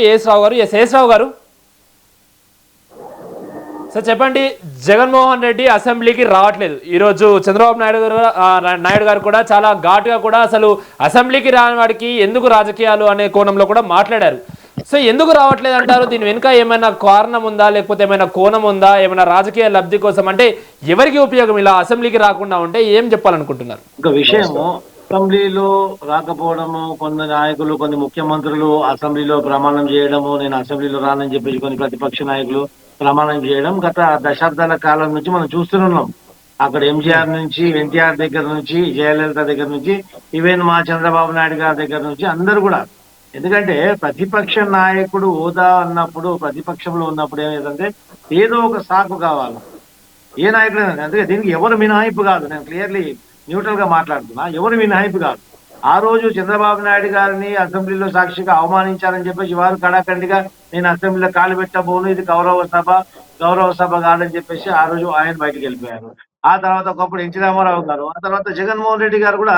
As రావు గారు sir చెప్పండి. జగన్మోహన్ రెడ్డి అసెంబ్లీకి రావట్లేదు. ఈరోజు చంద్రబాబు నాయుడు గారు కూడా చాలా ఘాటుగా కూడా అసలు అసెంబ్లీకి రాని వాడికి ఎందుకు రాజకీయాలు అనే కోణంలో కూడా మాట్లాడారు. సో ఎందుకు రావట్లేదు అంటారు? దీని వెనుక ఏమైనా కారణం ఉందా, లేకపోతే ఏమైనా కోణం ఉందా, ఏమైనా రాజకీయ లబ్ధి కోసం? అంటే ఎవరికి ఉపయోగం ఇలా అసెంబ్లీకి రాకుండా ఉంటే ఏం చెప్పాలనుకుంటున్నారు? ఒక విషయము, అసెంబ్లీలో రాకపోవడము, కొన్ని నాయకులు, కొన్ని ముఖ్యమంత్రులు అసెంబ్లీలో ప్రమాణం చేయడము, నేను అసెంబ్లీలో రానని చెప్పేసి కొన్ని ప్రతిపక్ష నాయకులు ప్రమాణం చేయడం గత దశాబ్దాల కాలం నుంచి మనం చూస్తున్నాం. అక్కడ ఎంజీఆర్ నుంచి, ఎన్టీఆర్ దగ్గర నుంచి, జయలలిత దగ్గర నుంచి, ఈవెన్ మా చంద్రబాబు నాయుడు గారి దగ్గర నుంచి అందరూ కూడా. ఎందుకంటే ప్రతిపక్ష నాయకుడు హోదా అన్నప్పుడు, ప్రతిపక్షంలో ఉన్నప్పుడు ఏమైందంటే ఏదో ఒక సాకు కావాలి. ఏ నాయకుడు అందుకే దీనికి ఎవరు మినహాయింపు కాదు. నేను క్లియర్లీ న్యూట్రల్ గా మాట్లాడుతున్నా. ఎవరు మినహాయింపు కాదు. ఆ రోజు చంద్రబాబు నాయుడు గారిని అసెంబ్లీలో సాక్షిగా అవమానించారని చెప్పేసి వారు కడాఖండిగా నేను అసెంబ్లీలో కాలు పెట్టబోను, ఇది గౌరవ సభ కాదని చెప్పేసి ఆ రోజు ఆయన బయటకు వెళ్ళిపోయారు. ఆ తర్వాత ఒకప్పుడు ఎన్టీ రామారావు గారు, ఆ తర్వాత జగన్మోహన్ రెడ్డి గారు కూడా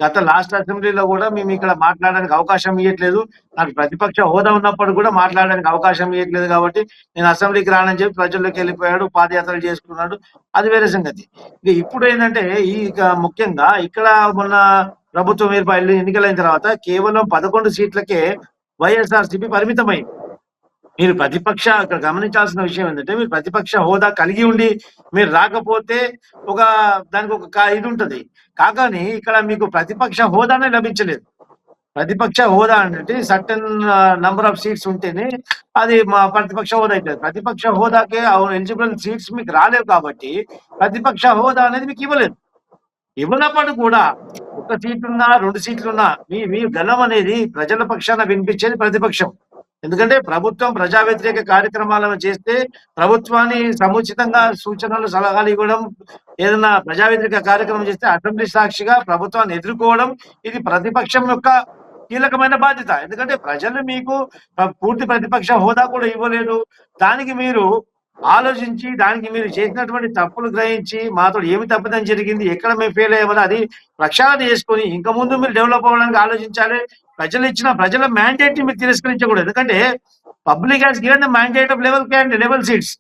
గత లాస్ట్ అసెంబ్లీలో కూడా మేము ఇక్కడ మాట్లాడడానికి అవకాశం ఇవ్వట్లేదు, నాకు ప్రతిపక్ష హోదా ఉన్నప్పుడు కూడా మాట్లాడడానికి అవకాశం ఇవ్వట్లేదు కాబట్టి నేను అసెంబ్లీకి రానని చెప్పి ప్రజల్లోకి వెళ్ళిపోయాడు, పాదయాత్రలు చేసుకున్నాడు. అది వేరే సంగతి. ఇక ఇప్పుడు ఏంటంటే ముఖ్యంగా ఇక్కడ మొన్న ప్రభుత్వం ఏర్పాటు ఎన్నికలైన తర్వాత కేవలం 11 సీట్లకే వైఎస్ఆర్సీపీ పరిమితమైంది. మీరు ప్రతిపక్ష ఇక్కడ గమనించాల్సిన విషయం ఏంటంటే, మీరు ప్రతిపక్ష హోదా కలిగి ఉండి మీరు రాకపోతే దానికి ఒక ఇది ఉంటది. కాకని ఇక్కడ మీకు ప్రతిపక్ష హోదానే లభించలేదు. ప్రతిపక్ష హోదా అంటే సర్టన్ నంబర్ ఆఫ్ సీట్స్ ఉంటేనే అది మా ప్రతిపక్ష హోదా అవుతుంది. ప్రతిపక్ష హోదాకే ఎలిజిబుల్ సీట్స్ మీకు రాలేవు కాబట్టి ప్రతిపక్ష హోదా అనేది మీకు ఇవ్వలేదు. ఇవ్వనప్పుడు కూడా 1 సీట్లున్నా 2 సీట్లున్నా మీ గలం అనేది ప్రజల పక్షాన వినిపించేది ప్రతిపక్షం. ఎందుకంటే ప్రభుత్వం ప్రజా వ్యతిరేక కార్యక్రమాలను చేస్తే ప్రభుత్వాన్ని సముచితంగా సూచనలు, సలహాలు ఇవ్వడం, ఏదైనా ప్రజా వ్యతిరేక కార్యక్రమం చేస్తే అసెంబ్లీ సాక్షిగా ప్రభుత్వాన్ని ఎదుర్కోవడం, ఇది ప్రతిపక్షం యొక్క కీలకమైన బాధ్యత. ఎందుకంటే ప్రజలు మీకు పూర్తి ప్రతిపక్ష హోదా కూడా ఇవ్వలేదు. దానికి మీరు ఆలోచించి, దానికి మీరు చేసినటువంటి తప్పులు గ్రహించి, మాతో ఏమి తప్పిదం జరిగింది, ఎక్కడ మేము ఫెయిల్ అయ్యామని అది ప్రక్షాళన చేసుకొని ఇంకా ముందు మీరు డెవలప్ అవ్వడానికి ఆలోచించాలి. ప్రజల మ్యాండేట్ ని మీరు తిరస్కరించకూడదు. ఎందుకంటే public has given the mandate of level seats.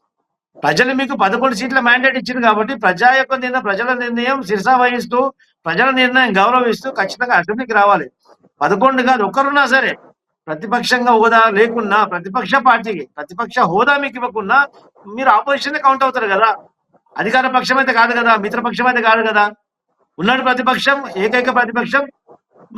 ప్రజలు మీకు 11 సీట్ల మ్యాండేట్ ఇచ్చింది కాబట్టి ప్రజల నిర్ణయం శిరసా వహిస్తూ, ప్రజల నిర్ణయం గౌరవిస్తూ ఖచ్చితంగా అసెంబ్లీకి రావాలి. 11 కాదు, ఒక్కరున్నా సరే ప్రతిపక్షంగా హోదా లేకున్నా, ప్రతిపక్ష పార్టీకి ప్రతిపక్ష హోదా మీకు ఇవ్వకున్నా మీరు ఆపోజిషన్ కౌంట్ అవుతారు కదా. అధికార పక్షం అయితే కాదు కదా, మిత్రపక్షం అయితే కాదు కదా. ఉన్నది ప్రతిపక్షం, ఏకైక ప్రతిపక్షం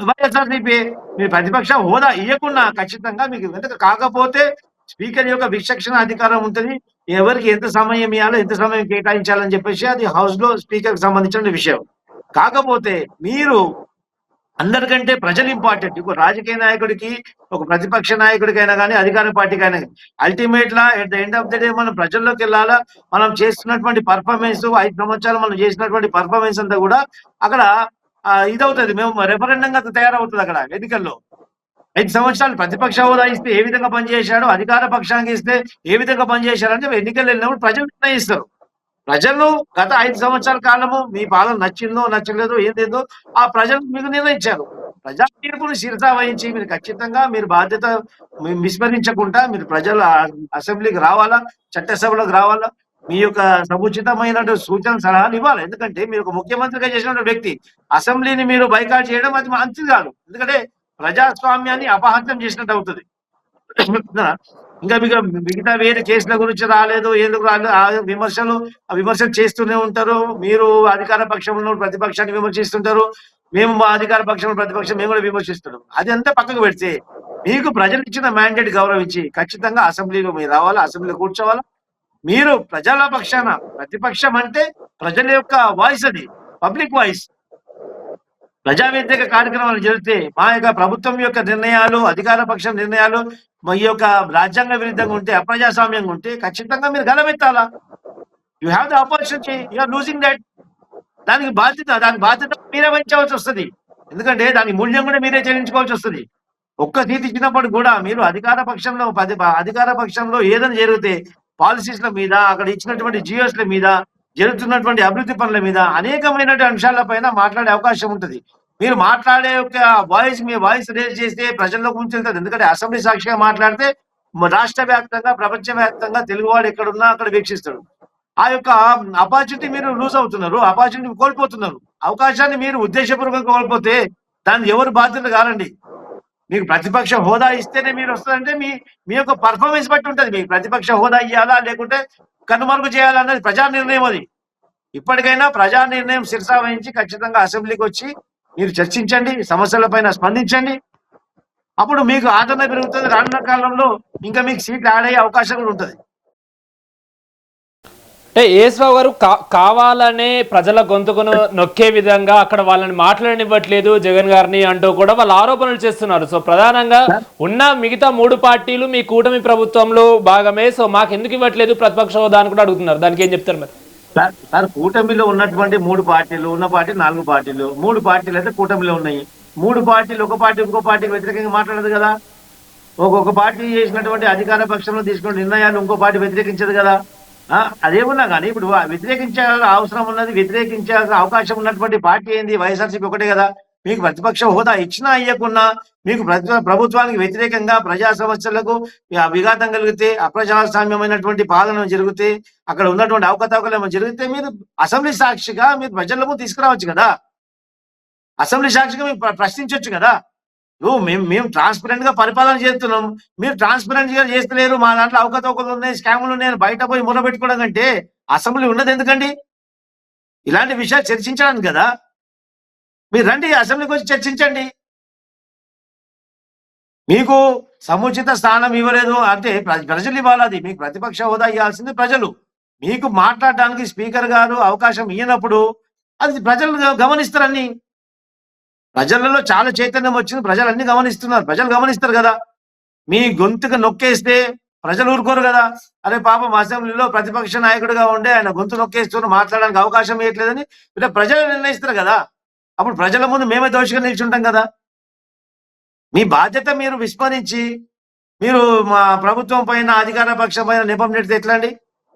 వైఎస్ఆర్సీపీ. మీరు ప్రతిపక్ష హోదా ఇవ్వకున్నా ఖచ్చితంగా మీకు కాకపోతే స్పీకర్ యొక్క విచక్షణ అధికారం ఉంటుంది. ఎవరికి ఎంత సమయం ఇవ్వాలో, ఎంత సమయం కేటాయించాలని చెప్పేసి అది హౌస్ లో స్పీకర్ కి సంబంధించిన విషయం. కాకపోతే మీరు అందరికంటే ప్రజలు ఇంపార్టెంట్. ఇప్పుడు రాజకీయ నాయకుడికి, ఒక ప్రతిపక్ష నాయకుడికైనా కానీ, అధికార పార్టీకైనా కానీ ultimate law at the end of the day మనం ప్రజల్లోకి వెళ్ళాలా. మనం చేస్తున్నటువంటి పర్ఫార్మెన్స్, 5 సంవత్సరాలు మనం చేసినటువంటి పర్ఫార్మెన్స్ అంతా కూడా అక్కడ ఇదవుతుంది. మేము రెఫరెండంగా తయారవుతుంది అక్కడ ఎన్నికల్లో. 5 సంవత్సరాలు ప్రతిపక్ష హోదా ఇస్తే ఏ విధంగా పనిచేశాడో, అధికార పక్షానికి ఇస్తే ఏ విధంగా పనిచేశారంటే ఎన్నికలు వెళ్ళినప్పుడు ప్రజలు నిర్ణయిస్తారు. ప్రజలు గత 5 సంవత్సరాల కాలము మీ పాలన నచ్చిందో నచ్చలేదో ఏదేదో ఆ ప్రజలు మీకు నిర్ణయించారు. ప్రజా తీర్పును శిరసా వహించి మీరు ఖచ్చితంగా మీరు బాధ్యత విస్మరించకుండా మీరు ప్రజల అసెంబ్లీకి రావాలా, చట్టసభలోకి రావాలా, మీ యొక్క సముచితమైనటువంటి సూచన సలహాలు ఇవ్వాలి. ఎందుకంటే మీరు ఒక ముఖ్యమంత్రిగా చేసినటువంటి వ్యక్తి, అసెంబ్లీని మీరు బైకాట్ చేయడం అది మంచిది కాదు. ఎందుకంటే ప్రజాస్వామ్యాన్ని అపహాస్యం చేసినట్టు అవుతుంది. ఇంకా మిగతా వేరే కేసుల గురించి రాలేదు, ఎందుకు రాలేదు ఆ విమర్శలు చేస్తూనే ఉంటారు. మీరు అధికార పక్షంలో ప్రతిపక్షాన్ని విమర్శిస్తుంటారు, మేము మా అధికార పక్షంలో ప్రతిపక్షం మేము కూడా విమర్శిస్తున్నాం. అది అంతా పక్కకు పెడితే మీకు ప్రజలు ఇచ్చిన మ్యాండేట్ గౌరవించి ఖచ్చితంగా అసెంబ్లీలో మీరు రావాలా, అసెంబ్లీలో కూర్చోవాలా. మీరు ప్రజల పక్షాన, ప్రతిపక్షం అంటే ప్రజల యొక్క వాయిస్, అది పబ్లిక్ వాయిస్. ప్రజా వ్యతిరేక కార్యక్రమాలు జరిగితే మా యొక్క ప్రభుత్వం యొక్క నిర్ణయాలు, అధికార పక్షం నిర్ణయాలు ఈ యొక్క రాజ్యాంగ విరుద్ధంగా ఉంటే, అప్రజాస్వామ్యంగా ఉంటే ఖచ్చితంగా మీరు గలమెత్తాలా. You have the opportunity, you are losing that. దాని బాధ్యత మీరే వహించవలసి వస్తుంది. ఎందుకంటే దాని మూల్యం కూడా మీరే చెల్లించుకోవాల్సి వస్తుంది. 1 సీట్ ఇచ్చినప్పుడు కూడా మీరు అధికార పక్షంలో ఏదైనా జరిగితే పాలసీస్ల మీద, అక్కడ ఇచ్చినటువంటి జియోస్ల మీద, జరుగుతున్నటువంటి అభివృద్ధి పనుల మీద అనేకమైనటువంటి అంశాల పైన మాట్లాడే అవకాశం ఉంటుంది. మీరు మాట్లాడే యొక్క వాయిస్, మీ వాయిస్ రేజ్ చేస్తే ప్రజల్లోకి ముంచెళ్తుంది. ఎందుకంటే అసెంబ్లీ సాక్షిగా మాట్లాడితే రాష్ట్ర వ్యాప్తంగా, ప్రపంచ వ్యాప్తంగా తెలుగువాడు ఎక్కడున్నా అక్కడ వీక్షిస్తాడు. ఆ యొక్క ఆపర్చునిటీ మీరు లూజ్ అవుతున్నారు, ఆపర్చునిటీ కోల్పోతున్నారు. అవకాశాన్ని మీరు ఉద్దేశపూర్వకంగా కోల్పోతే దాన్ని ఎవరు బాధ్యత కారండి. మీకు ప్రతిపక్ష హోదా ఇస్తేనే మీరు వస్తారంటే మీ యొక్క పర్ఫార్మెన్స్ బట్టి ఉంటది. మీకు ప్రతిపక్ష హోదా ఇవ్వాలా లేకుంటే కనుమరుగు చేయాలా అన్నది ప్రజా నిర్ణయం. అది ఇప్పటికైనా ప్రజా నిర్ణయం శిరసా వహించి ఖచ్చితంగా అసెంబ్లీకి వచ్చి మీరు చర్చించండి, సమస్యలపైన స్పందించండి. అప్పుడు మీకు ఆదరణ పెరుగుతుంది. రానున్న కాలంలో ఇంకా మీకు సీట్లు యాడ్ అయ్యే అవకాశం కూడా ఉంటుంది. అంటే యేసురావు గారు కావాలనే ప్రజల గొంతుకును నొక్కే విధంగా అక్కడ వాళ్ళని మాట్లాడనివ్వట్లేదు జగన్ గారిని అంటూ కూడా వాళ్ళు ఆరోపణలు చేస్తున్నారు. సో ప్రధానంగా ఉన్న మిగతా 3 పార్టీలు మీ కూటమి ప్రభుత్వంలో భాగమే, సో మాకు ఎందుకు ఇవ్వట్లేదు ప్రతిపక్ష హోదా అని కూడా అడుగుతున్నారు. దానికి ఏం చెప్తారు మరి? సార్ కూటమిలో ఉన్నటువంటి 3 పార్టీలు, ఉన్న పార్టీ 4 పార్టీలు, 3 పార్టీలు అయితే కూటమిలో ఉన్నాయి. 3 పార్టీలు ఒక పార్టీ ఇంకో పార్టీకి వ్యతిరేకంగా మాట్లాడదు కదా. ఒక్కొక్క పార్టీ చేసినటువంటి అధికార పక్షంలో తీసుకున్న నిర్ణయాలు ఇంకో పార్టీ వ్యతిరేకించదు కదా. అదేమన్నా కానీ ఇప్పుడు వ్యతిరేకించాల్సిన అవసరం ఉన్నది, వ్యతిరేకించాల్సిన అవకాశం ఉన్నటువంటి పార్టీ ఏంది? వైఎస్ఆర్సీపీ ఒకటే కదా. మీకు ప్రతిపక్ష హోదా ఇచ్చినా ఇవ్వకున్నా మీకు ప్రభుత్వానికి వ్యతిరేకంగా ప్రజా సమస్యలకు విఘాతం కలిగితే, అప్రజాస్వామ్యమైనటువంటి పాలన జరిగితే, అక్కడ ఉన్నటువంటి అవకతవకలు ఏమైనా జరిగితే మీరు అసెంబ్లీ సాక్షిగా మీరు ప్రజలకు తీసుకురావచ్చు కదా. అసెంబ్లీ సాక్షిగా మీరు ప్రశ్నించవచ్చు కదా. మేము ట్రాన్స్పరెంట్ గా పరిపాలన చేస్తున్నాం, మీరు ట్రాన్స్పరెంట్ గా చేస్తలేరు, మా దాంట్లో అవకతవకలు ఉన్నాయి, స్కాములు ఉన్నాయి, బయట పోయి మొరబెట్టుకోవడం కంటే అసెంబ్లీ ఉన్నది ఎందుకండి? ఇలాంటి విషయాలు చర్చించడానికి కదా. మీరు రండి, అసెంబ్లీకి వచ్చి చర్చించండి. మీకు సముచిత స్థానం ఇవ్వలేదు అంటే ప్రజలు ఇవ్వాలి. అది మీకు ప్రతిపక్ష హోదా ఇవ్వాల్సింది ప్రజలు. మీకు మాట్లాడడానికి స్పీకర్ గారు అవకాశం ఇవ్వనప్పుడు అది ప్రజలు గమనిస్తారని. ప్రజలలో చాలా చైతన్యం వచ్చింది, ప్రజలు అన్ని గమనిస్తున్నారు, ప్రజలు గమనిస్తారు కదా. మీ గొంతుకు నొక్కేస్తే ప్రజలు ఊరుకోరు కదా. అరే పాపం అసెంబ్లీలో ప్రతిపక్ష నాయకుడిగా ఉండే ఆయన గొంతు నొక్కేస్తూ మాట్లాడడానికి అవకాశం ఇవ్వట్లేదని ప్రజలు నిర్ణయిస్తారు కదా. అప్పుడు ప్రజల ముందు మేమే దోషిగా నిల్చుంటాం కదా. మీ బాధ్యత మీరు విస్మరించి మీరు మా ప్రభుత్వం పైన, అధికార పక్షం పైన నెపం నెడితే ఎట్లా అండి?